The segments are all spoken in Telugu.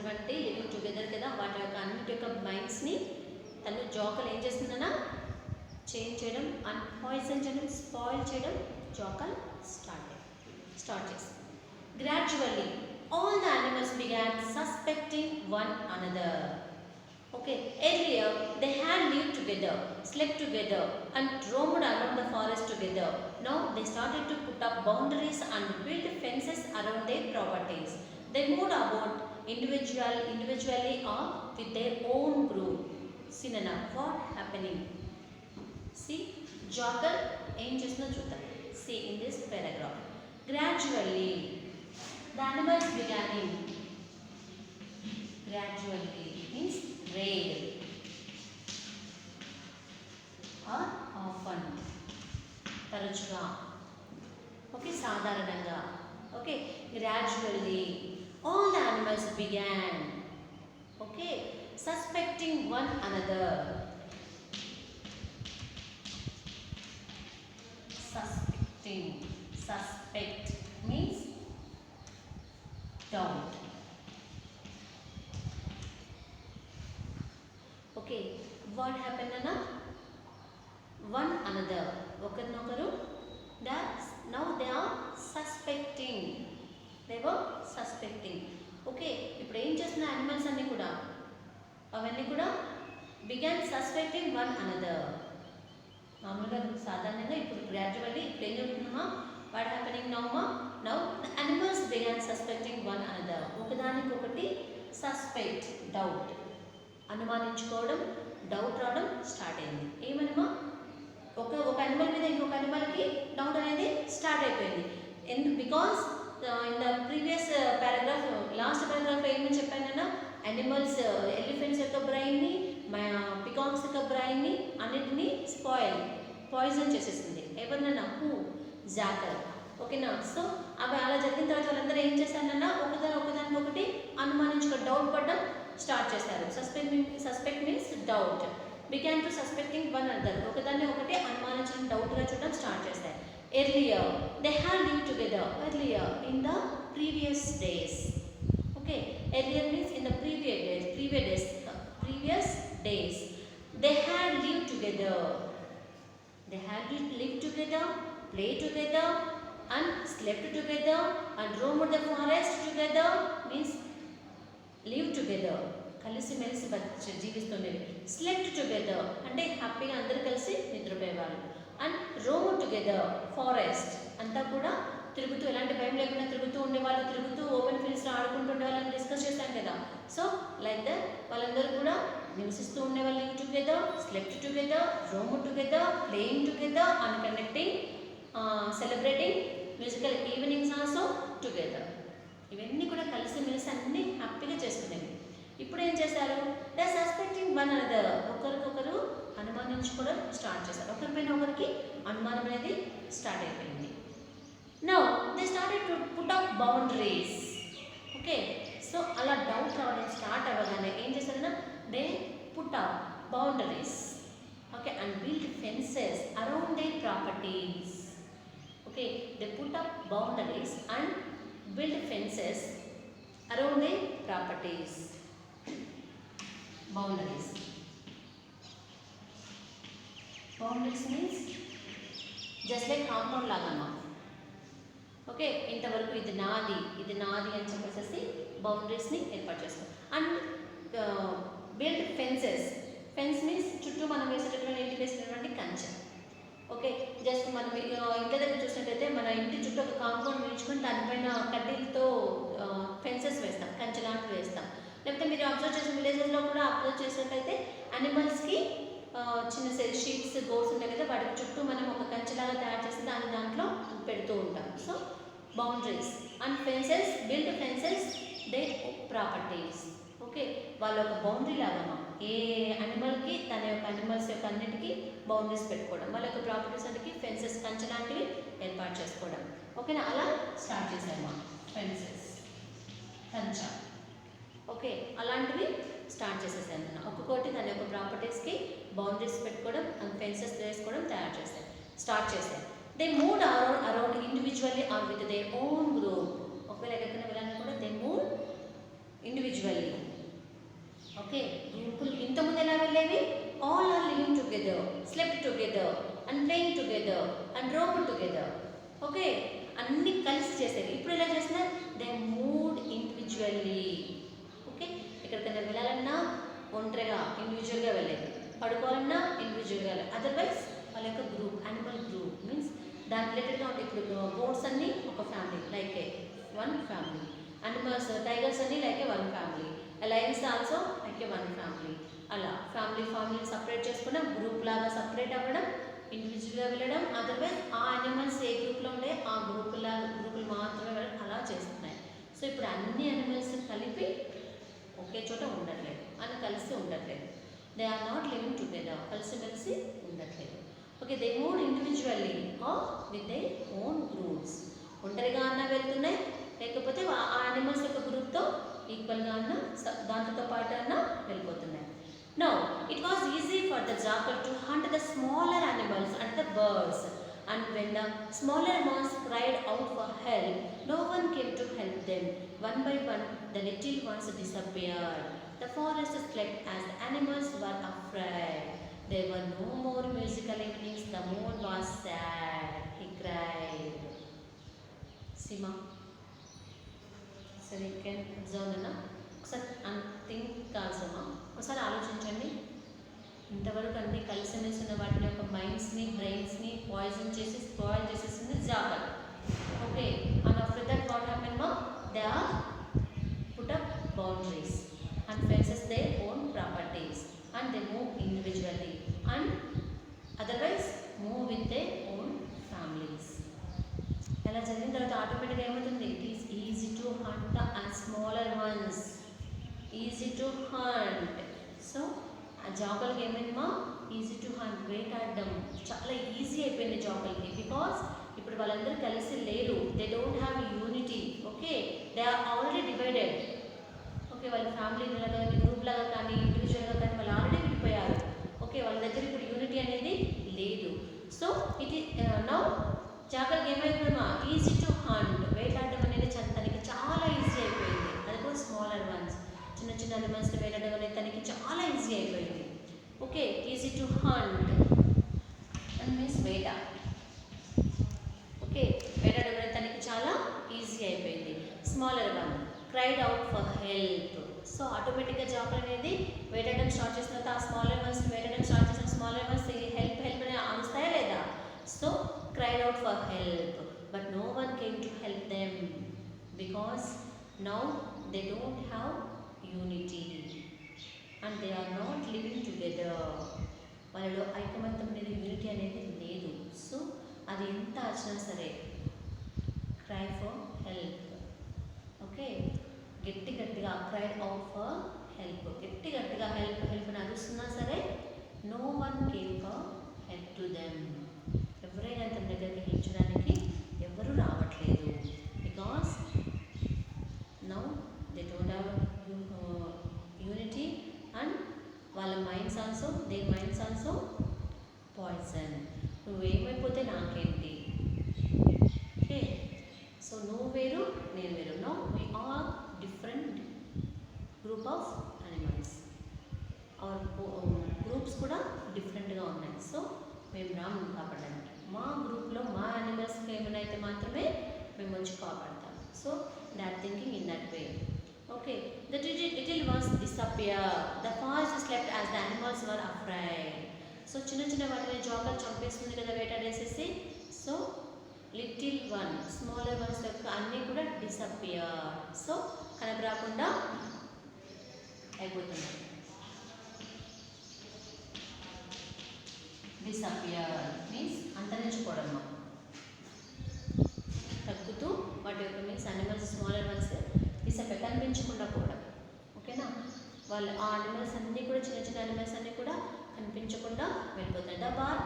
ఉన్నటువంటి లివింగ్ టుగెదర్ కదా, వాటి యొక్క అన్నిటి యొక్క మైండ్స్ని తను జోకల్ ఏం చేస్తుందన్నా చేంజ్ చేయడం, అన్పాయిజన్ చేయడం, స్పాయిల్ చేయడం జోకల్ స్టార్ట్ చేస్తుంది. Gradually all the animals began suspecting one another. Okay, earlier they had lived together, slept together and roamed around the forest together. Now they started to put up boundaries and build fences around their properties. They moved about individually or with their own group. See Nana, what happening? See, jackal ఏం చేస్తుందో చూద్దాం. See in this paragraph. Gradually the animals beginning. Gradually means rare or often, తరచుగా, ఓకే, సాధారణంగా. Okay, gradually all the animals began, okay, suspecting one another. Suspect means doubt. Okay, what happened Anna? One another, ఒకరినొకరు, now they are suspecting. They were suspecting. Okay, ఇప్పుడు ఏం చేస్తున్న యానిమల్స్ అన్నీ కూడా, అవన్నీ కూడా began suspecting one another. మామూలుగా సాధారణంగా ఇప్పుడు గ్రాడ్యువల్లీ ఇప్పుడు ఏం చెప్తున్నామా, what happening now the animals began suspecting one another. ఒకదానికొకటి సస్పెక్ట్, డౌట్, అనుమానించుకోవడం, డౌట్ రావడం స్టార్ట్ అయింది. ఏమనమా, ఒక అనిమల్ మీద ఇంకొక అనిమల్కి డౌట్ అనేది స్టార్ట్ అయిపోయింది. Because in the previous paragraph, last పారాగ్రాఫ్లో ఏమని చెప్పానన్నా, అనిమల్స్ ఎలిఫెంట్స్ యొక్క బ్రెయిన్ని, పికాక్స్ యొక్క బ్రెయిన్ని అన్నిటినీ పాయిజన్ చేసేసింది. ఎవరినన్నా, జాకల్. ఓకేనా, సో అవి అలా జరిగిన తర్వాత వాళ్ళందరూ ఏం చేశారన్నా, ఒకదానికొకటి అనుమానించుకో, డౌట్ పడడం స్టార్ట్ చేశారు. Suspect means doubt. Began to suspecting one another, ఒకదాన్ని ఒకటి అనుమానించడం, డౌట్గా చూడడం స్టార్ట్ చేశారు. Earlier they had live together. Earlier in the previous days. Okay, earlier means in the previous days they had lived together. They had lived together, played together and slept together and roamed the forest together. Means live together, కలిసి మెలిసి జీవిస్తుండేవి. స్లెప్ట్ టుగెదర్ అంటే హ్యాపీగా అందరూ కలిసి నిద్రపోయేవాళ్ళు. అండ్ రోమ్ టుగెదర్, ఫారెస్ట్ అంతా కూడా తిరుగుతూ, ఎలాంటి భయం లేకుండా తిరుగుతూ ఉండేవాళ్ళు. తిరుగుతూ ఓపెన్ ఫీల్డ్స్లో ఆడుకుంటూ ఉండేవాళ్ళని డిస్కస్ చేశాం కదా. సో లైక్ దట్ వాళ్ళందరూ కూడా నివసిస్తూ ఉండేవాళ్ళు. Live together, slept together, Rome together, playing together and connecting, celebrating musical evenings also together. ఇవన్నీ కూడా కలిసి మెలిసి అన్నీ హ్యాపీగా చేసుకునేవి. ఇప్పుడు ఏం చేశారు, దే సస్పెక్టింగ్ వన్ అనదర్, ఒకరికొకరు అనుమానించుకోవడం స్టార్ట్ చేశారు. ఒకరిపైన ఒకరికి అనుమానం అనేది స్టార్ట్ అయిపోయింది. Now they started to put up boundaries. Okay, so అలా డౌట్ రావడం స్టార్ట్ అవ్వగానే ఏం చేశారన్నా, they put up boundaries. Okay, and build fences around their properties. Okay, they put up boundaries and build fences around their properties. Boundaries means just like compound lagama. Okay, ఇంతవరకు ఇది నాది అని చెప్పేసి బౌండరీస్ ని ఏర్పాటు చేస్తాం. And build fences. Fence means చుట్టూ మనం వేసేటటువంటి ఇంటి వేసినటువంటి కంచె. ఓకే, జస్ట్ మనం ఇంటి దగ్గర చూసినట్టయితే మన ఇంటి చుట్టూ ఒక కాంపౌండ్ వేయించుకొని దానిపైన కడ్డీలతో ఫెన్సెస్ వేస్తాం, కంచె లాంటివి వేస్తాం. లేకపోతే మీరు అబ్జర్వ్ చేసిన విలేజెస్లో కూడా అబ్జర్వ్ చేసినట్టయితే అనిమల్స్కి చిన్న షీప్స్, గోడ్స్ ఉంటాయి కదా, వాటికి చుట్టూ మనం ఒక కంచెలాగా తయారు చేసి దాంట్లో పెడుతూ ఉంటాం. So boundaries and fences, build fences they properties. Okay, వాళ్ళ ఒక బౌండరీ లాగా ఏ అనిమల్కి తన యొక్క అనిమల్స్ యొక్క అన్నిటికీ బౌండరీస్ పెట్టుకోవడం, వాళ్ళ యొక్క ప్రాపర్టీస్ అన్నిటికీ ఫెన్సెస్, కంచె లాంటివి ఏర్పాటు చేసుకోవడం. ఓకేనా, అలా స్టార్ట్ చేసాము. ఫెన్సెస్, కంచె, ఓకే, అలాంటివి స్టార్ట్ చేసేసాను. ఒక్కొక్కటి తన యొక్క ప్రాపర్టీస్కి బౌండరీస్ పెట్టుకోవడం అండ్ ఫెన్సెస్ వేసుకోవడం స్టార్ట్ చేశారు. They move around individually or with their own group. ఒకవేళ ఎక్కడికైనా వెళ్ళాలని కూడా they move individually together and roamed together. Okay, అన్ని కలిసి చేసేవి. ఇప్పుడు ఎలా చేస్తున్నారు? They moved individually. ఓకే, ఎక్కడికైనా వెళ్ళాలన్నా ఒంటరిగా ఇండివిజువల్గా వెళ్ళేది, పడుకోవాలన్నా ఇండివిజువల్గా వెళ్ళాలి. అదర్వైజ్ వాళ్ళ యొక్క గ్రూప్, యానిమల్ గ్రూప్ మీన్స్ దాని రిలేటెడ్గా ఉంటే ఇప్పుడు గోట్స్ అన్నీ ఒక family, like a one family. Animals tigers అన్నీ like a one family. Lions also like a one family. అలా ఫ్యామిలీ సపరేట్ చేసుకున్న గ్రూప్ లాగా సపరేట్ అవ్వడం, ఇండివిజువల్గా వెళ్ళడం. అదర్వైజ్ ఆ అనిమల్స్ ఏ గ్రూప్లో ఉండే ఆ గ్రూపులు మాత్రమే వెళ్ళడం, అలా చేస్తున్నాయి. సో ఇప్పుడు అన్ని అనిమల్స్ కలిపి ఒకే చోట ఉండట్లేదు, అని కలిసి ఉండట్లేదు. They are not living together, కలిసి ఉండట్లేదు. Okay, they move individually or with they own groups. ఒంటరిగా అన్నా వెళ్తున్నాయి, లేకపోతే ఆ అనిమల్స్ యొక్క గ్రూప్తో ఈక్వల్గా అన్నా దాంతో పాటు అన్నా వెళ్ళిపోతున్నాయి. Now, it was easy for the jackal to hunt the smaller animals and the birds. And when the smaller ones cried out for help, no one came to help them. One by one, the little ones disappeared. The forest slept as the animals were afraid. There were no more musical evenings. The moon was sad. He cried. Sima. So we can observe now. And think also. ఒకసారి ఆలోచించండి. ఇంతవరకు అన్ని కలిసిమెలిసి ఉన్న వాటిని యొక్క మైండ్స్ని, బ్రెయిన్స్ని పాయిజన్ చేసి స్పాయిల్ చేసేసింది jackal. Okay, and after that what happen మా? They are put up boundaries and fences their own properties and they move individually and otherwise move with they own families. అలా జరిగిన తర్వాత ఆటోమేటిక్గా ఏమవుతుంది? It is easy to hunt and smaller ones, easy to hunt. So ఆ జాకల్కి ఏమైందమ్మా? ఈజీ టు హంట్, వేటాడడం చాలా ఈజీ అయిపోయింది జాకల్కి. బికాస్ ఇప్పుడు వాళ్ళందరూ కలిసి లేరు, they don't have unity. Okay, they are already divided. Okay, వాళ్ళ ఫ్యామిలీ లాగా గ్రూప్ లాగా కానీ ఇండివిజువల్గా కానీ వాళ్ళు ఆల్రెడీ విడిపోయారు. ఓకే, వాళ్ళ దగ్గర ఇప్పుడు యూనిటీ అనేది లేదు. సో ఇది నౌ జాకల్కి ఏమైపోయిందమ్మా? ఈజీ టు హంట్, వేటాడడం అనేది తనకి చాలా ఈజీ అయిపోయింది. అది కూడా స్మాలర్ వన్స్, చిన్న చిన్న అనిమల్స్ని వేటాడడం అనేది తనకి చాలా ఈజీ అయిపోయింది. Okay, easy to hunt and means వేట. ఓకే, వేటాడడం అనేది తనకి చాలా ఈజీ అయిపోయింది. Smaller one cried out for help. So ఆటోమేటిక్గా జాకల్ అనేది వేటాడడం స్టార్ట్ చేసిన తర్వాత ఆ స్మాలర్ వన్స్ని వేటాడడం స్టార్ట్ చేసిన స్మాలర్ వన్స్ హెల్ప్ హెల్ప్ అని అరుస్తాయా లేదా? So cried out for help, but no one came to help them because now they don't have unity and they are not living together. వాళ్ళలో ఐకమత్యం అనేది, యూనిటీ అనేది లేదు. సో అది ఎంత వచ్చినా సరే క్రై ఫర్ హెల్ప్. ఓకే, గట్టిగా క్రైడ్ అవుట్ ఫర్ హెల్ప్, గట్టిగా హెల్ప్ హెల్ప్ అని అరుస్తున్నా సరే no one came for help to them. ఎవరైనా తన దగ్గరికి హెచ్చడానికి ఎవరు రావట్లేదు. Because now they don't have unity and వాళ్ళ మైండ్స్ ఆల్సో పాయిజన్. నువ్వేమైపోతే నాకేంటి? ఓకే, సో నువ్వు వేరు నేను వేరు. No we are different group of animals. Our groups కూడా డిఫరెంట్గా ఉన్నాయి. సో మేము రాము కాపాడడానికి. మా గ్రూప్లో మా యానిమల్స్కి ఏమైనా అయితే మాత్రమే మేము వచ్చి కాపాడతాం. So they are thinking in that way. Okay, the little ones disappear, the fast slept as the animals were afraid. So చిన్న వాటిని జాకల్ చంపేస్తుంది కదా వేటాడేసేసి. So little one, smaller ones యొక్క అన్నీ కూడా డిసపియర్. సో కనబరాకుండా అయిపోతుంది. డిసపియర్ మీన్స్ అంతరించిపోవడం, తగ్గుతూ వాటి యొక్క means animals smaller once disappear, కనిపించకుండా పోవడం. ఓకేనా, వాళ్ళు ఆ అనిమల్స్ అన్నీ కూడా చిన్న అనిమల్స్ అన్నీ కూడా కనిపించకుండా వెళ్ళిపోతాయి.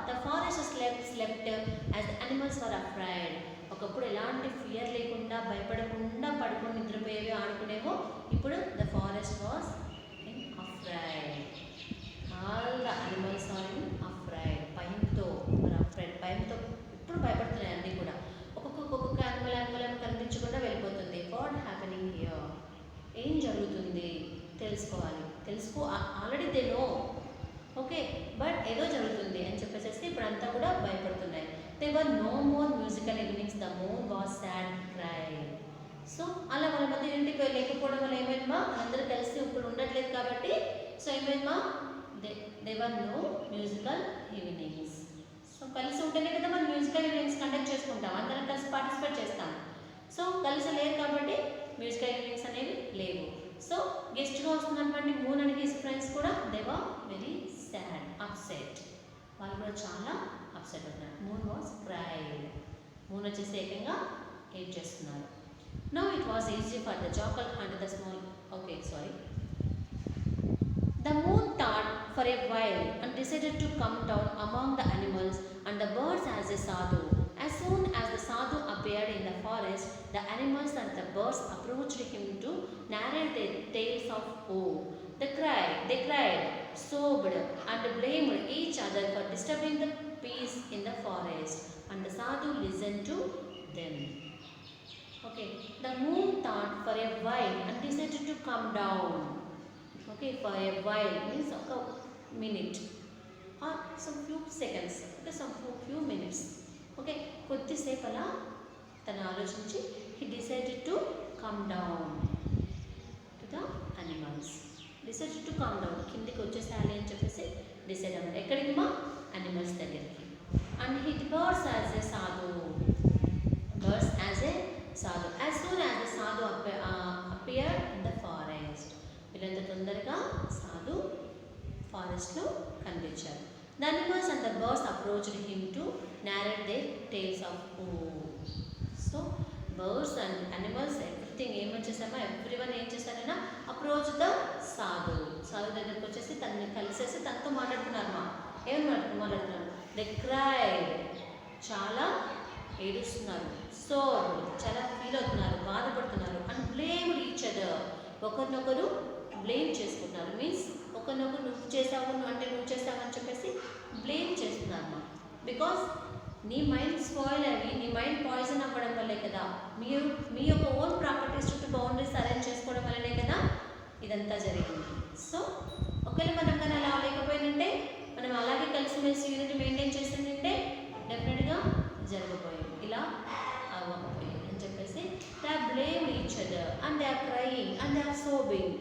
The forest slept as the animals were afraid. ఒకప్పుడు ఎలాంటి ఫియర్ లేకుండా భయపడకుండా పడుకొని నిద్రపోయేవి, ఆడుకునేవో. ఇప్పుడు the forest was in afraid. All the animals are in afraid. భయంతో ఇప్పుడు భయపడుతున్నాయి అన్నీ కూడా. ఒక్కొక్క అనిమల్ కనిపించకుండా వెళ్ళిపోతుంది. What happening here? ఏం జరుగుతుంది తెలుసుకోవాలి. Already they know. Okay, but ఏదో జరుగుతుంది అని చెప్పేసి ఇప్పుడు అంతా కూడా భయపడుతున్నాయి. There were no more musical evenings. The moon was sad, cried. So అలా వాళ్ళ మధ్య ఇంటికి లేకపోవడం వల్ల ఏమైందమ్మా, అందరూ కలిసి ఇప్పుడు ఉండట్లేదు కాబట్టి సో ఏమైందమ్మా, they were no musical evenings. So కలిసి ఉంటేనే కదా మనం మ్యూజికల్ ఈవినింగ్స్ కండక్ట్ చేసుకుంటాం, అందరం కలిసి పార్టిసిపేట్ చేస్తాం. సో కలిసి లేరు కాబట్టి మ్యూజికల్ ఈవినింగ్స్ అనేవి లేవు. సో గెస్ట్గా వస్తున్నటువంటి మూన్ అండ్ హిస్ ఫ్రెండ్స్ కూడా they were very sad, upset. వాళ్ళు కూడా చాలా అప్సెట్ అవుతున్నారు. Moon was cried. మూన్ వచ్చేసి ఏకంగా ఏడ్ చేస్తున్నారు. Now it was easy for the jackal and the small. Okay, sorry. The moon thought for a while and decided to come down among the animals and the birds as a sadhu. As soon as the sadhu appeared in the forest, the animals and the birds approached him to narrate their tales of woe. They cried, sobbed, and blamed each other for disturbing the peace in the forest. And the sadhu listened to them. Okay, the moon thought for a while and decided to come down. Okay, for a while means a minute or some few seconds. Okay, some few minutes. Okay, కొద్దిసేపు అలా తను ఆలోచించి he decided to come down to the animals. Decided to come down, కిందికి వచ్చేసాలి అని చెప్పేసి డిసైడ్ అవ్వడం. ఎక్కడికి మా అనిమల్స్ దగ్గరికి. And he birds as a sadhu. Birds as a sadhu. As soon as the sadhu appeared in the forest. వీళ్ళంత తొందరగా సాధు ఫారెస్ట్లో కనిపించారు. The animals and the birds approached him to narrate their tales of woe. So birds and animals everything ఏమని చేశామా, ఎవ్రీవన్ ఏం చేశారైనా అప్రోచ్ ద సాధు. సాధు దగ్గరికి వచ్చేసి తనని కలిసేసి తనతో మాట్లాడుతున్నారమ్మా. ఏమని మాట్లాడుతున్నారు? దే క్రైడ్, చాలా ఏడుస్తున్నారు. సో చాలా ఫీల్ అవుతున్నారు, బాధపడుతున్నారు. అండ్ బ్లేమ్డ్ ఈచ్ అదర్, ఒకరినొకరు బ్లేమ్ చేసుకుంటున్నారు. మీన్స్ ఒకరినొకరు నువ్వు చేసావు అంటే నువ్వు చేసావు అని చెప్పేసి బ్లేమ్ చేస్తున్నారు. బికాస్ నీ మైండ్ స్పాయిల్ అయ్యి నీ మైండ్ పాయిజన్ అవ్వడం వల్లే కదా, మీరు మీ యొక్క ఓన్ ప్రాపర్టీస్ చుట్టూ బౌండరీస్ అరేంజ్ చేసుకోవడం వల్లనే కదా ఇదంతా జరిగింది. సో ఒకవేళ మనం కానీ అలా లేకపోయిందంటే, మనం అలాగే కలిసిమెలిసి యూనిటీ మెయింటైన్ చేసిందంటే డెఫినెట్గా జరగబోయేది, ఇలా అవ్వకపోయేది అని చెప్పేసి they are blame each other and they are crying and they are sobbing.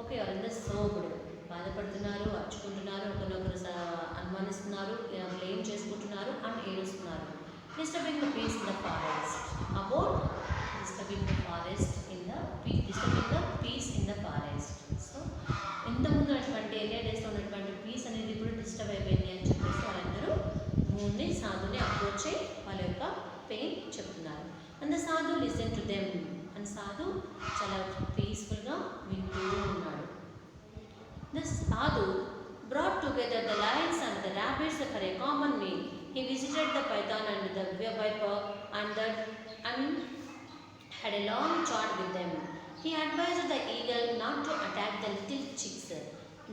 Okay, వాళ్ళందరూ సోబుడు, బాధపడుతున్నారు, అర్చుకుంటున్నారు, ఒకరినొకరు అనుమానిస్తున్నారు, బ్లేమ్ చేసుకుంటున్నారు అండ్ ఏడుస్తున్నారు. Disturbing the peace in the forest. About disturbing the forest in the disturbing the peace in the forest. So ఇంతకుముందు ఉన్నటువంటి ఏరియా డేస్లో ఉన్నటువంటి పీస్ అనేది ఇప్పుడు డిస్టర్బ్ అయిపోయింది అని చెప్పేసి వాళ్ళందరూ మూన్ని సాధుని అప్రోచ్ అయ్యి వాళ్ళ యొక్క పెయిన్ చెప్తున్నారు. అండ్ ద సాధు లిసన్ టు దెమ్. అండ్ సాధు చాలా పీస్ఫుల్గా వింటూ ఉన్నాడు. The sadhu brought together the lions and the rabbits for a common meal. He visited the python and the viper and had a long chat with them. He advised the eagle not to attack the little chicks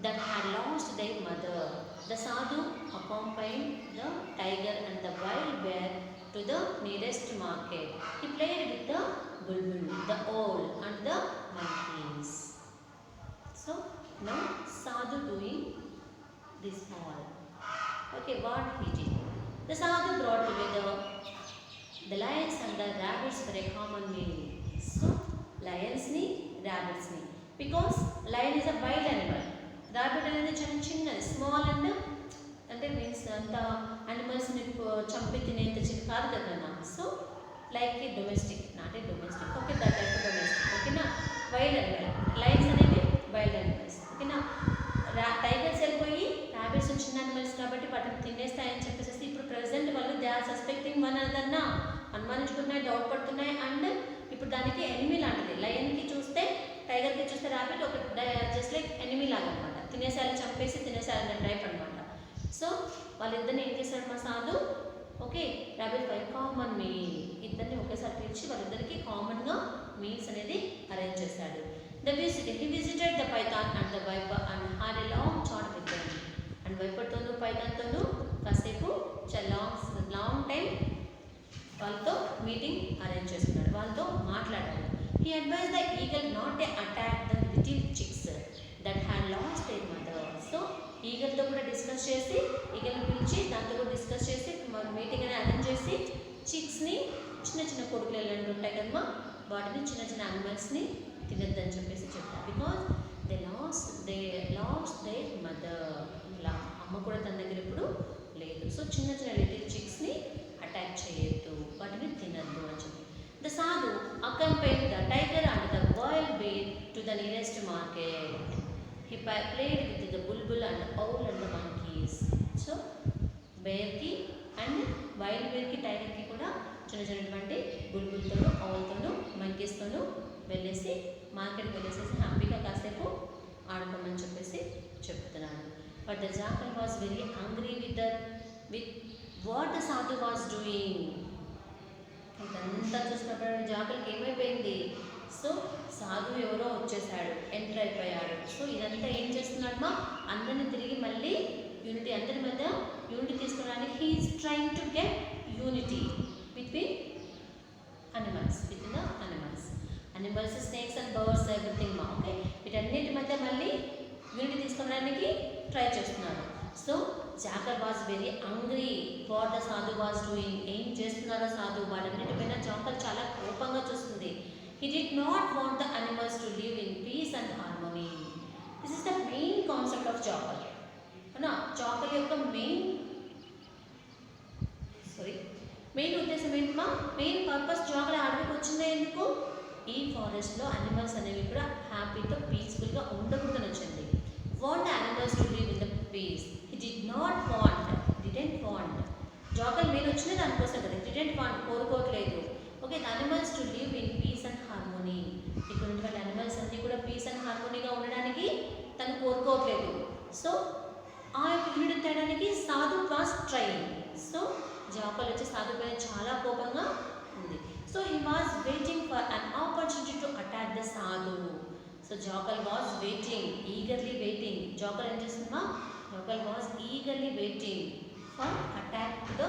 that had lost their mother. The sadhu accompanied the tiger and the wild bear to the nearest market. He played with the bulbul, the owl and the monkeys. So now sadhu doing this all. Okay, what he did? The sadhu brought together the lions and the rabbits for a common meal. So lions ni, rabbits ni, because lion is a wild animal, rabbit అనేది చాలా చిన్నది, స్మాల్ అండ్ అంటే మీన్స్ అంత అనిమల్స్ని చంపి తినేంత చిన్న కాదు కదా. So like a domestic, not a domestic, okay, that type domestic. ఓకేనా, వైల్డ్ అనిమల్. లయన్స్ అనేవి వైల్డ్ అనిమల్స్. ఓకేనా, టైగర్స్ వెళ్ళిపోయి ర్యాబిట్స్ చిన్న అనిమల్స్ కాబట్టి వాటిని తినేస్తాయని చెప్పేసి ఇప్పుడు ప్రెసెంట్ వాళ్ళు దే ఆర్ సస్పెక్టింగ్ వన్ అనదర్నా, అనుమానించుకున్నాయి, డౌట్ పడుతున్నాయి. అండ్ ఇప్పుడు దానికి ఎనిమీ లాంటిది. లయన్కి చూస్తే, టైగర్కి చూస్తే ర్యాబిట్ ఒక జస్ట్ లైక్ ఎనిమీ లాగా అనమాట, తినేసారి చంపేసి తినేసారనే టైప్ అనమాట. సో వాళ్ళిద్దరిని ఏం చేశారు మా సాధు, ఓకే, ర్యాబిట్ పై కామన్ మీల్, ఇద్దరిని ఒకేసారి పిలిచి వాళ్ళిద్దరికి కామన్గా మీల్స్ అనేది అరేంజ్ చేశాడు. He visited the python and the viper and had a long chat with them. And viper తోను python తోను కాసేపు లాంగ్ టైం వాళ్ళతో మీటింగ్ అరేంజ్ చేసుకున్నాడు, వాళ్ళతో మాట్లాడాడు. He advised the eagle not to attack the little chicks that had lost their mother. So ఈగల్తో కూడా డిస్కస్ చేసి, ఈగల్ని పిలిచి దాంతో కూడా డిస్కస్ చేసి మీటింగ్ అనేది అరేంజ్ చేసి చిక్స్ని చిన్న చిన్న కొడుకులు ఎలాంటి ఉంటాయి కదమ్మా, వాటిని చిన్న చిన్న యానిమల్స్ని తినద్దని చెప్పేసి చెప్తారు. Because they last they mother. ఇలా అమ్మ కూడా తన దగ్గర ఇప్పుడు లేదు. సో చిన్న చిన్న లిటిల్ చిక్స్ని అటాక్ చేయొద్దు, వాటిని తినద్దు అని చెప్పి. ద సాధు accompanied the tiger and the wild bear to the nearest market. He played with the bulbul and owl and the monkeys. So బేర్కి అండ్ వైల్డ్ బేర్కి టైగర్కి కూడా చిన్న చిన్నటువంటి బుల్బుల్తోనూ ఆవులతోనూ మంకీస్తోనూ వెళ్ళేసి మార్కెట్కి వెళ్ళేసేసి హ్యాపీగా కాసేపు ఆడుకోమని చెప్పేసి చెప్తున్నాడు. But the jackal was very hungry with what the సాధు వాజ్ డూయింగ్. ఇదంతా చూసినప్పుడు జాకల్కి ఏమైపోయింది, సో సాధు ఎవరో వచ్చేసాడు, ఎంటర్ అయిపోయాడు. సో ఇదంతా ఏం చేస్తున్నాడమ్మా, అందరిని తిరిగి మళ్ళీ యూనిటీ, అందరి మధ్య యూనిటీ తీసుకోవడానికి he is trying to get unity between animals, snakes and birds everything మా. ఓకే, వీటన్నిటి మధ్య మళ్ళీ యూనిటీ తీసుకోవడానికి ట్రై చేస్తున్నాడు. So jackal was very hungry what the సాధు వాజ్ డూయింగ్. ఏం చేస్తున్నారో సాధు, వాటన్నిటిపైన జాకల్ చాలా కోపంగా చూస్తుంది. He did not want the animals to live in peace and harmony. This is the main concept of jackal. అవునా, జాకల్ యొక్క మెయిన్ ఉద్దేశం ఏంటమ్మా, మెయిన్ పర్పస్ జాకల్ అడవికి వచ్చిందే ఎందుకు, ఈ ఫారెస్ట్లో అనిమల్స్ అనేవి కూడా హ్యాపీగా పీస్ఫుల్గా ఉండకూడదని వచ్చింది. Want the animals to live in the peace. He didn't want. Jackal main వచ్చింది దానికోసం కదా, డిడెంట్ వాంట్ కోరుకోవట్లేదు. Okay, the animals to live in peace and harmony. ఇక్కడ ఉన్నటువంటి అనిమల్స్ అన్నీ కూడా పీస్ అండ్ హార్మోనీగా ఉండడానికి తను కోరుకోవట్లేదు. సో ఆ యొక్క యూనిట్ తేయడానికి సాధు వాజ్ ట్రైయింగ్. సో జాకల్ వచ్చి సాధు పైన చాలా కోపంగా ఉంది. So he was waiting for an opportunity to attack the sadhu. So jackal was eagerly waiting. Jackal ఏం చేస్తుందా, jackal was eagerly waiting for attack the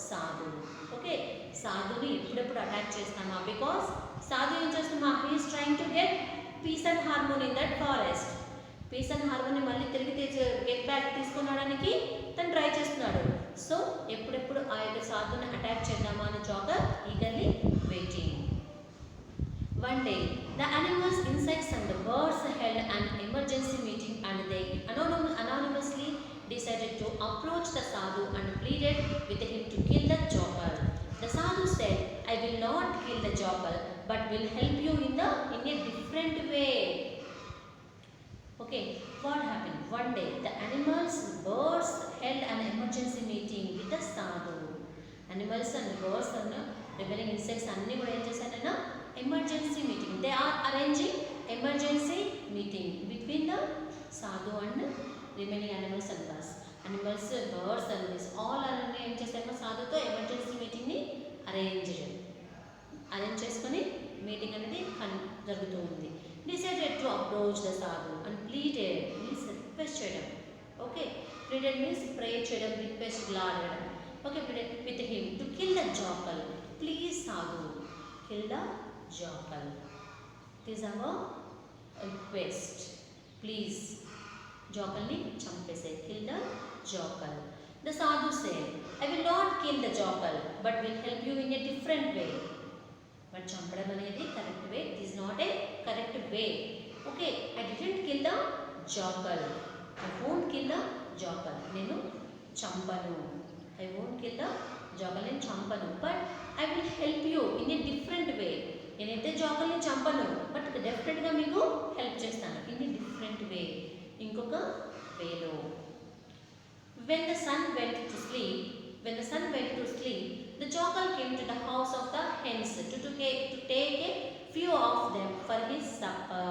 sadhu. Okay, సాధుని ఎప్పుడెప్పుడు అటాక్ చేస్తామా, బికాస్ సాధు ఏం చేస్తున్నా, he is trying to get peace and harmony in that forest. Peace and harmony మళ్ళీ తిరిగి గెట్ బ్యాక్ తీసుకున్నాడానికి తను ట్రై చేస్తున్నాడు. సో ఎప్పుడెప్పుడు ఆ యొక్క సాధుని అటాక్ చేద్దామా అని jackal eagerly waiting. One day, the animals, insects and the birds held an emergency meeting and they anonymously decided to approach the sadhu and pleaded with him to kill the jackal. The sadhu said, I will not kill the jackal but will help you in a different way. Okay, what happened? One day, the animals, birds held an emergency meeting with the sadhu. Animals and birds and remaining insects అన్నీ కూడా ఏం చేశారన్నా emergency meeting. They are arranging emergency meeting between the sadhu and remaining animals and birds. Animals, birds and this all are ఏం చేశారు, సాధుతో ఎమర్జెన్సీ మీటింగ్ని అరేంజ్ చేసుకొని మీటింగ్ అనేది జరుగుతూ ఉంది. Decided to approach the sadhu and pleaded means request చేయడం. ఓకే, pleaded means pray చేయడం, request లాడడం. Okay, pleaded with him to kill the jackal. Please sadhu, kill the jackal. This is our request. Please jackalni champese, kill the jackal. The sadhu said, I will not kill the jackal but will help you in a different way. But చంపడం అనేది correct way, it is not a correct way. Okay, I didn't kill the jackal. I won't kill the jackal. నేను చంపను. I won't kill the jackal, నేను చంపను. But I will help you in a different way. నేనైతే జాకల్ని చంపను, బట్ డెఫినెట్గా మీకు హెల్ప్ చేస్తాను ఇన్ ఏ డిఫరెంట్ వే, ఇంకొక వేలో. When the sun went to sleep, the jackal came to the house of the hens to take a few of them for his supper.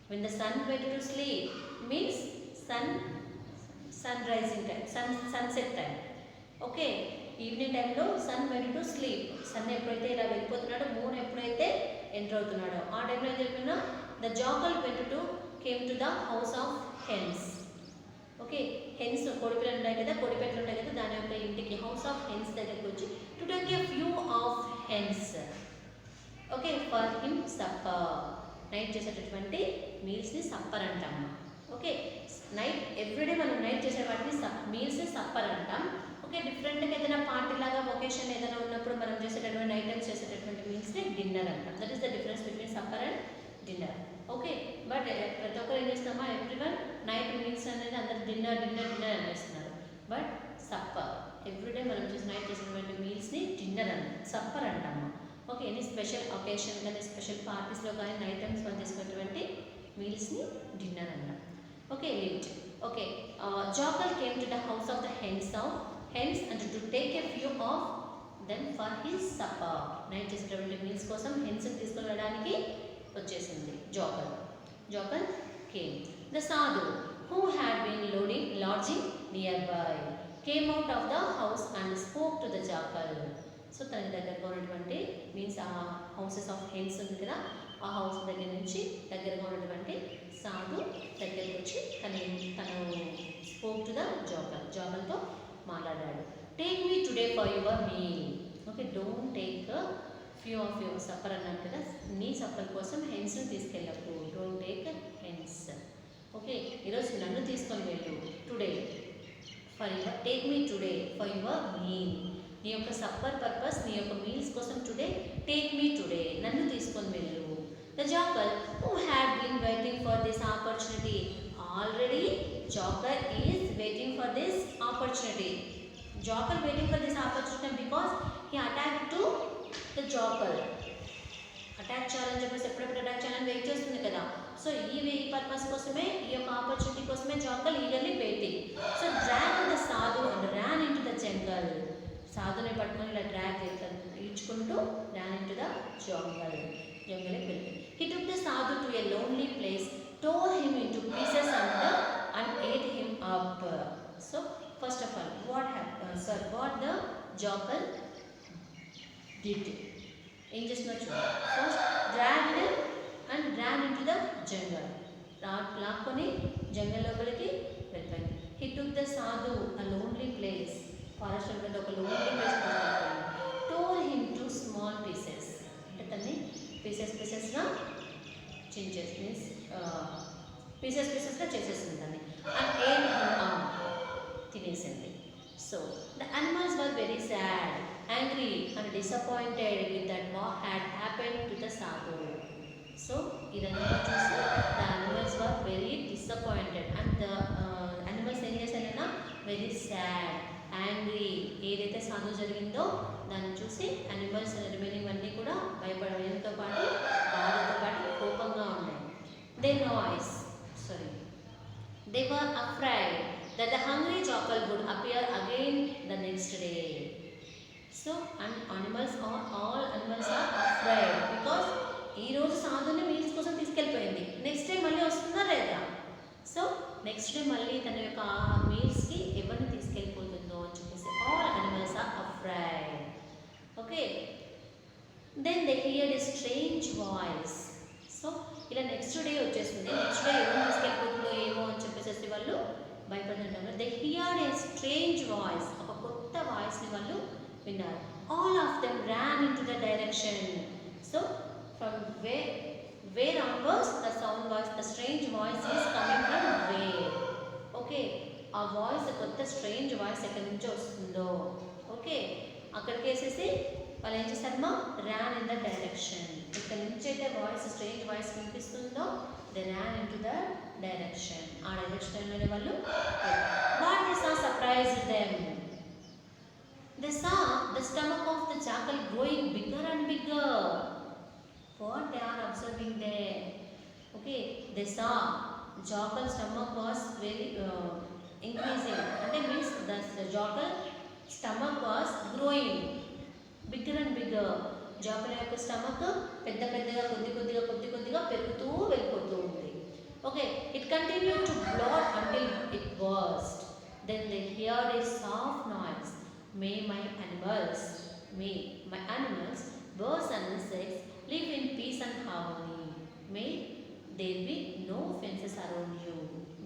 When the sun went to sleep means sunrising time, sunset time. Okay, evening టైంలో sun went to sleep. Sun ఎప్పుడైతే ఇలా వెళ్ళిపోతున్నాడో, మూన్ ఎప్పుడైతే ఎంటర్ అవుతున్నాడో ఆ టైంలో ఏం జరిగినా the jackal came to the house of hence. Okay, hence కోడిపిల్లలు ఉంటాయి కదా, కోడిపెట్టలు ఉంటాయి కదా, దాని యొక్క ఇంటికి హౌస్ ఆఫ్ హెన్స్ దగ్గరికి వచ్చి to take a few of hence. Okay, for him supper. Night చేసేటటువంటి మీల్స్ని సప్పర్ అంటాము. ఓకే, నైట్ ఎవ్రీడే మనం నైట్ చేసే వాటిని మీల్స్ సప్పర్ అంటాం. ఓకే, డిఫరెంట్గా ఏదైనా పార్టీ లాగా ఒకేషన్ ఏదైనా ఉన్నప్పుడు మనం చేసేటటువంటి ఐటమ్స్ చేసేటటువంటి మీల్స్ని డిన్నర్ అంటాం. That is the difference between supper and dinner. Okay, but ప్రతి ఒక్కరు ఏం చేస్తామా, ఎవ్రీవన్ నైట్ మీల్స్ అనేది అందరు డిన్నర్ డిన్నర్ డిన్నర్ అనేస్తున్నారు. బట్ సప్పర్ ఎవ్రీడే మనం చేసి నైట్ చేసినటువంటి మీల్స్ని డిన్నర్ అంటాం, సప్పర్ అంటాము. ఓకే, ఎనీ స్పెషల్ ఒకేషన్ కానీ స్పెషల్ పార్టీస్లో కానీ నైట్ టైమ్స్ మనం చేసుకున్నటువంటి మీల్స్ని డిన్నర్ అంటాం. Okay, lived. Okay, jackal came to the house of the hens and to take a few of them for his supper. Night చేసేటటువంటి మీల్స్ కోసం హెన్స్ని తీసుకొని వెళ్ళడానికి వచ్చేసింది జాకల్ కేమ్. ద సాధు who had been lodging nearby came out of the house and spoke to the jackal. So తన దగ్గరగా ఉన్నటువంటి మీన్స్ ఆ హౌసెస్ ఆఫ్ హెన్స్ ఉంది కదా, ఆ హౌస్ దగ్గర నుంచి దగ్గరగా ఉన్నటువంటి సాధు దగ్గరికి వచ్చి తను స్పోక్ టు ద జాకల్తో మాట్లాడాడు. Take me today for your meal. Okay, don't take few of your suffer అన్నాడు కదా, నీ సఫర్ కోసం హెన్స్ని తీసుకెళ్ళకు. Don't take hens. ఓకే, ఈరోజు నన్ను తీసుకొని వెళ్ళు. Today take me today for your meal. నీ యొక్క సప్పర్ పర్పస్, నీ యొక్క మీల్స్ కోసం టుడే టేక్ మీ టుడే, నన్ను తీసుకొని వెళ్ళు. The jackal who had been waiting for this opportunity. Already jackal is waiting for this opportunity. Jackal waiting for this opportunity because he attack to the jackal. Attack చేయాలని చెప్పేసి ఎప్పుడెప్పుడు అటాక్ చేయాలని వెయిట్ చేస్తుంది కదా. సో ఈ పర్పస్ కోసమే, ఈ యొక్క ఆపర్చునిటీ కోసమే jackal eagerly waiting. So drag the sadhu and ran in to the jungle. సాధుని పట్టుకొని ఇలా డ్రాగ్ ఈడ్చుకుంటూ ర్యాన్ ఇన్ టు ద జంగల్కి వెళ్ళింది. He took the sadhu to a lonely place, tore him into pieces and ate him up. So first of all, what the jackal did. ఏం చేస్తున్నారు చూడండి. First dragged and ran into the jungle. లాక్కొని జంగల్ లోపలికి వెళ్ళిపోయింది. He took the sadhu a lonely place. Forest అంటే ఒక లోన్లీ ప్లేస్ తీసుకెళ్ళిపోయింది. tore him to small pieces. అంటే తన్ని పీసెస్గా చించేసి మీన్స్ పీసెస్గా చేసేసింది దాన్ని. అండ్ ఏట్ హిమ్ తినేసింది. So the animals were very sad, angry and disappointed with that what had happened to the sadhu. So ఇదంతా చూసి the animals were very disappointed and the animals ఏం చేశారైనా వెరీ సాడ్, యాంగ్రీ. ఏదైతే సాధు జరిగిందో దాన్ని చూసి అనిమల్స్ రిమైనింగ్ అన్నీ కూడా భయపడడంతో పాటు బాధతో పాటు కోపంగా ఉన్నాయి. They were afraid that the hungry jackal would appear again the next day. So all animals are afraid because ఈ రోజు సాధుని మీల్స్ కోసం తీసుకెళ్ళిపోయింది, నెక్స్ట్ డే మళ్ళీ వస్తుందా లేదా. సో నెక్స్ట్ డే మళ్ళీ తన యొక్క మీల్స్కి ఎవరిని తీసుకెళ్ళిపోతుందో అని చెప్పేసి all animals are afraid. Okay, then they heard a strange voice. So ఇలా నెక్స్ట్ డే వచ్చేసింది, నెక్స్ట్ డే ఎవరిని తీసుకెళ్ళిపోతుందో ఏమో అని చెప్పేసి వాళ్ళు భయపడుతుంటారు. They heard a strange voice. ఒక కొత్త వాయిస్ని వాళ్ళు విన్నారు. All of them ran in to the direction. So from where onwards the sound was, the strange voice is coming from where. Okay, ఆ వాయిస్ కొత్త స్ట్రేంజ్ వాయిస్ ఎక్కడి నుంచి వస్తుందో. ఓకే, అక్కడికి వేసేసి వాళ్ళు ఏం చేస్తారమ్మా, ర్యాన్ ఇన్ ద డైరెక్షన్. ఇక్కడ నుంచి అయితే వాయిస్ స్ట్రేంజ్ వాయిస్ వినిపిస్తుందో they ran in to the direction. ఆ డైరెక్షన్లోనే వాళ్ళు what they saw surprised them. They saw the stomach of the jackal growing bigger and bigger. What they are observing there. Okay, they saw jackal stomach was very increasing. And it means the jackal stomach was growing bigger and bigger. Jackal యొక్క stomach పెద్దగా కొద్దిగా పెరుగుతూ వెళ్ళిపోతూ ఉంది. Okay, it continued to bloat until it burst. Then they heard a soft noise. May my animals, birds and insects live in peace and harmony. May there be no fences around you.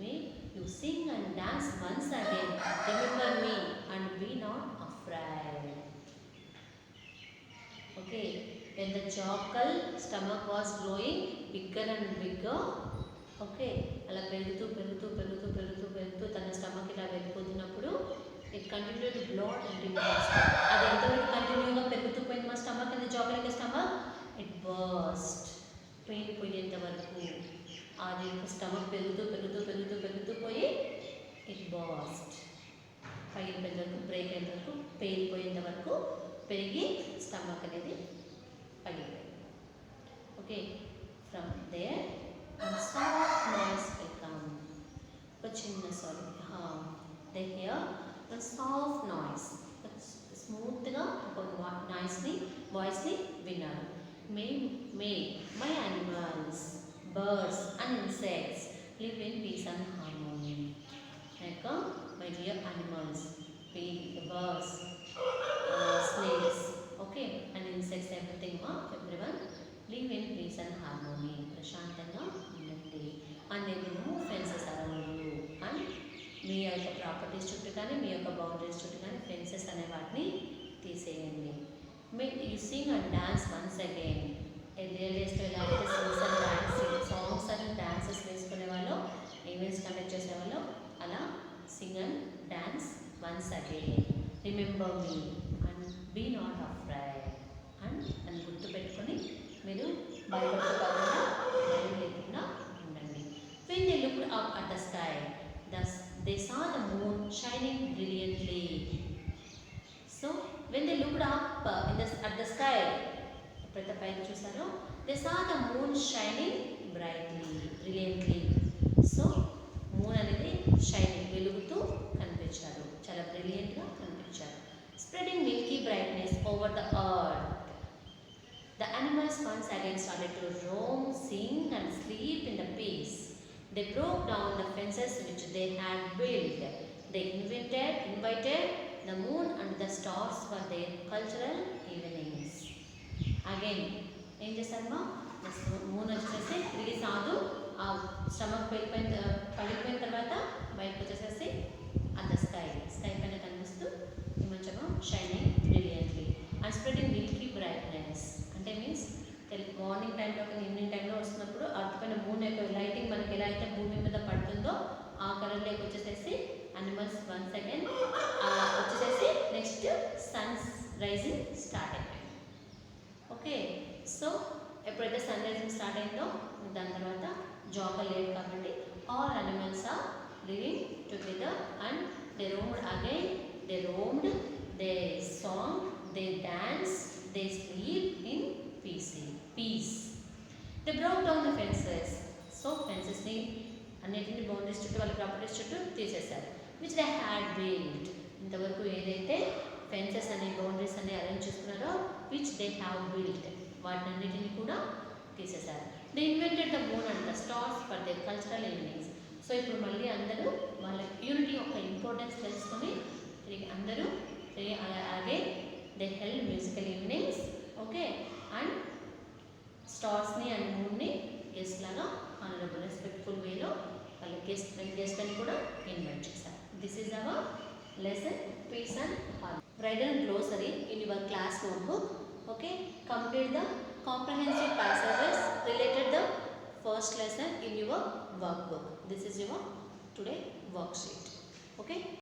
May you sing and dance once again. Remember me and be not afraid. Okay, when the jackal stomach was growing bigger and bigger, okay, అలా పెరుగుతూ పెరుగుతూ పెరుగుతూ పెరుగుతూ పెరుగుతూ తన స్టమక్ ఇలా వెళ్ళిపోతున్నప్పుడు ఇట్ కంటిన్యూడ్ బ్లాడ్ అంటే అది ఎంతవరకు కంటిన్యూగా పెరుగుతూ పోయింది మా స్టమక్ అనేది జాగ్రత్త స్టమక్ ఇట్ బర్స్ట్ పెయిన్ పోయేంత వరకు అది స్టమక్ పెరుగుతూ పెరుగుతూ పెరుగుతూ పెరుగుతూ పోయి ఇట్ బర్స్ట్ పైన వరకు బ్రేక్ అయిన వరకు పెయిన్ పోయేంత వరకు పెరిగి స్టమక్ అనేది పగిలిపోయింది. Okay, from there soft noise will come. ఒక చిన్న sorry they hear a soft noise, స్మూత్గా ఒక నాయిస్ని వాయిస్ని విన్నారు. May my animals birds and insects live in peace and harmony. Like my dear animals, birds, snakes, okay, and insects, everything everyone live in peace and harmony. ప్రశాంతంగా ఉండండి. అండ్ నేను ఫెన్సెస్ అరౌండ్ యూ, అండ్ మీ యొక్క ప్రాపర్టీస్ చుట్టూ కానీ మీ యొక్క బౌండరీస్ చుట్టూ కానీ ఫెన్సెస్ అనే వాటిని తీసేయండి. You sing and dance once again. Earlier డేస్లో ఎలా అయితే sings and dancing songs and dances వేసుకునే వాళ్ళు, ఈవెంట్స్ కండక్ట్ చేసేవాళ్ళు, అలా sing and dance once again. Remember me and be not afraid. And అని గుర్తుపెట్టుకొని మీరు భయపడుకోకుండా భయం లేకుండా ఉండండి. When they looked up at the sky, they saw the moon shining brilliantly. So when they looked up at the sky, ఎప్పుడైతే పైన చూసారో they saw the moon shining brilliantly. So moon అనేది షైనింగ్ వెలుగుతూ కనిపించారు, చాలా బ్రిలియంట్గా కనిపించారు. Spreading milky brightness over the earth. The animals once again started to roam, sing and sleep in the peace. They broke down the fences which they had built. They invited the moon and the stars for their cultural evenings. Again, ఏం చేశారమ్మా, మూన్ వచ్చేసి తిరిగి సాధు ఆ స్టమక్ పడిపోయిన తర్వాత బయటకు వచ్చేసేసి అంత స్కై పైన కనిపిస్తూ ఏమంటామో shining brilliantly and spreading milky brightness. అంటే మీన్స్ మార్నింగ్ టైంలో కానీ ఈవినింగ్ టైంలో వస్తున్నప్పుడు అర్త్ పైన మూన్ యొక్క లైటింగ్ మనకి ఎలా అయితే భూమి మీద పడుతుందో ఆ కలర్లోకి వచ్చేసేసి అనిమల్స్ వన్స్ అగైన్ వచ్చేసేసి నెక్స్ట్ సన్స్ రైజింగ్ స్టార్ట్ అయిపోయింది. ఓకే, సో ఎప్పుడైతే సన్ రైజింగ్ స్టార్ట్ అయిందో దాని తర్వాత జాబ్ లేదు కాబట్టి all animals are living together and they roamed again, they roamed, they sang, they dance, they sleep in peace. They broke down the fences. So fences ni అన్నిటిని బౌండరీస్ చుట్టూ వాళ్ళ ప్రాపర్టీస్ చుట్టూ తీసేశారు. Which they had build. ఇంతవరకు ఏదైతే ఫెన్సెస్ అనే బౌండరీస్ అనే అరేంజ్ చేసుకున్నారో విచ్ దే హ్యావ్ బిల్డ్ వాటిని అన్నిటిని కూడా తీసేశారు. They invented the moon and the stars for they cultural evenings. So ఇప్పుడు మళ్ళీ అందరూ వాళ్ళ యూనిటీ యొక్క ఇంపార్టెన్స్ తెలుసుకొని తిరిగి అందరూ అలాగే they held musical evenings, okay, and stars ni and moon ni guest laga honorable respectful way lo వాళ్ళ guest అని కూడా ఇన్వైట్ చేశారు. This is our lesson peace and harmony. Write a glossary in your class notebook. Okay, complete the comprehensive passages related the first lesson in your workbook. This is your today worksheet. Okay.